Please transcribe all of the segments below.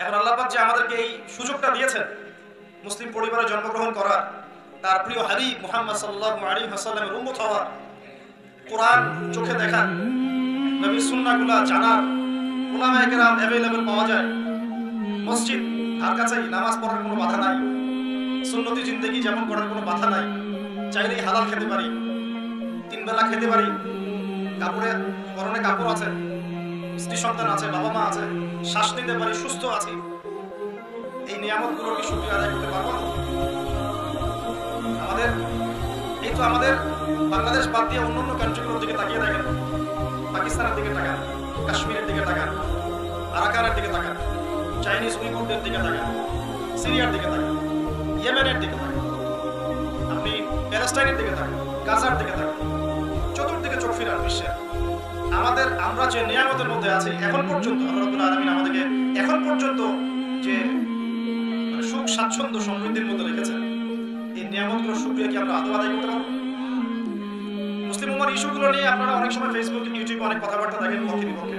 এখন আল্লাহ পাক যে আমাদেরকে এই সুযোগটা দিয়েছেন মুসলিম পরিবারে জন্মগ্রহণ করার, তার প্রিয় হাবিব মুহাম্মদ সাল্লাল্লাহু আলাইহি ওয়াসাল্লামের উম্মত হওয়ার, কোরআন চোখে দেখা, নবীর সুন্নাহগুলো জানার, উলামায়ে কেরাম अवेलेबल পাওয়া যায়, মসজিদ ধার কাছেই, নামাজ পড়ার কোনো বাধা নাই, সুন্নতি জিন্দেগি যেমন করার কোনো বাধা নাই, চাইলেই হালাল খেতে পারি, 3 বেলা খেতে পারি, কাপড়ে পরনে কাপড় আছে, স্ত্রী সন্তান আছে, বাবা মা আছে, শ্বাস নিতে পারি, সুস্থ আছি। এই নিয়ামতগুলোর কি শুকরিয়া আদায় করতে পারবো? আমাদের বাংলাদেশ বাদ দিয়ে অন্যান্য কান্ট্রিগুলোর দিকে তাকিয়ে দেখেন, পাকিস্তানের দিকে তাকান, কাশ্মীরের দিকে তাকান, আরাকানের দিকে তাকান, চাইনিজ উইগুরদের দিকে তাকান, সিরিয়ার দিকে তাকান, ইয়েমেনের দিকে তাকান, আপনি প্যালেস্টাইনের দিকে তাকান, গাজার দিকে তাকান, চতুর্দিকে চোখ ফিরান বিশ্বের। আমরা যে নিয়ামতের মধ্যে আছি এখন পর্যন্ত, আল্লাহ রাব্বুল আলামিন আমাদেরকে এখন পর্যন্ত যে সুখ স্বাচ্ছন্দ্য সমৃদ্ধির মধ্যে রেখেছেন, এই নিয়ামতগুলোর শুকরিয়া কি আমরা আদৌ আদায় করতে পারবো? মুসলিম উম্মার ইস্যুগুলো নিয়ে আপনারা অনেক সময় ফেসবুক, ইউটিউবে অনেক কথাবার্তা দেখেন পক্ষে বিপক্ষে।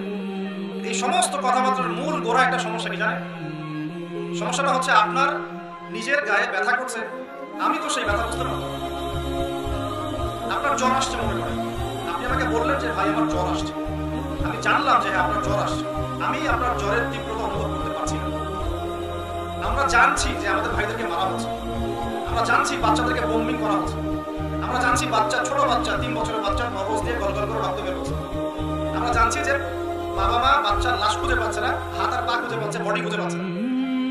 এই সমস্ত কথাবার্তার মূল গোড়া একটা সমস্যা কি জানেন? সমস্যাটা হচ্ছে আপনার নিজের গায়ে ব্যথা করছে, আমি তো সেই ব্যথা বুঝতে পারবো। আপনার জ্বর আসছে মনে করেন, আপনি আমাকে বললেন যে ভাই আমার জ্বর আসছে, আমি জানলাম যে আপনার জ্বর আসছে, আমি আপনার জ্বরের তীব্রতা অনুভব করতে পারছি না। আমরা জানছি যে আমাদের ভাইদেরকে মারা হচ্ছে, আমরা জানছি বাচ্চাদেরকে বোম্বিং করা হচ্ছে, আমরা জানছি ছোট বাচ্চা 3 বছরের বাচ্চার মগজ দিয়ে গলগল করে রক্ত বের হচ্ছে, আমরা জানছি যে বাবা মা বাচ্চার লাশ খুঁজে পাচ্ছে না, হাত আর পা খুঁজে পাচ্ছে, বডি খুঁজে পাচ্ছে না।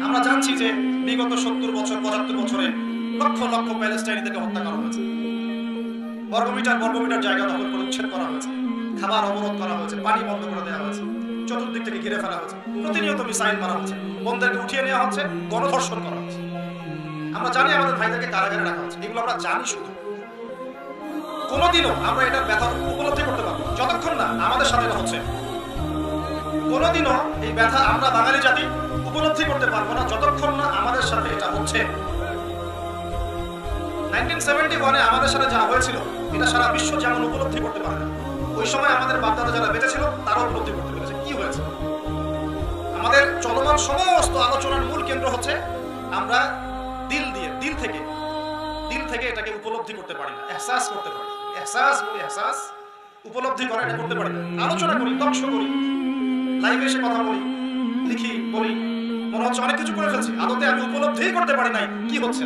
আমরা জানছি যে বিগত 70 বছর 75 বছরে লক্ষ লক্ষ প্যালেস্টাইনিদেরকে হত্যা করা হয়েছে, বর্গমিটার জায়গা দখল করে উচ্ছেদ করা হয়েছে, খাবার অবরোধ করা হয়েছে, পানি বন্ধ করে দেওয়া হয়েছে, চতুর্দিক থেকে ঘিরে ফেলা হয়েছে, প্রতিনিয়ত মিসাইল মারা হচ্ছে, বোনদেরকে উঠিয়ে নেওয়া হচ্ছে, গণধর্ষণ করা হচ্ছে। আমরা জানি আমাদের ভাইদেরকে কারাগারে রাখা হচ্ছে, এগুলো আমরা জানি। শুধু কোনোদিনও আমরা এটার ব্যথা উপলব্ধি করতে পারবো যতক্ষণ না আমাদের সাথে এটা হচ্ছে। কোনোদিনও এই ব্যথা আমরা বাঙালি জাতি উপলব্ধি করতে পারবো না যতক্ষণ না আমাদের সাথে এটা হচ্ছে। 1971-এ আমাদের সাথে যা হয়েছিল এটা সারা বিশ্ব যেমন উপলব্ধি করতে পারে না, ওই সময় আমাদের বাপদাদা যারা বেঁচে ছিল তারাও উপলব্ধি করতে পেরেছে কি হয়েছে। আমাদের চলমান সমস্ত আলোচনার মূল কেন্দ্র হচ্ছে আমরা দিল থেকে এটাকে উপলব্ধি করতে পারি না, এহসাস করতে পারি। এহসাস উপলব্ধি করা এটা করতে পারি না। আলোচনা করি, তর্ক করি, লাইভে এসে কথা বলি, লিখি, বলি, মনে হচ্ছে অনেক কিছু করে ফেলছি, আদতে আমি উপলব্ধি করতে পারি নাই কি হচ্ছে।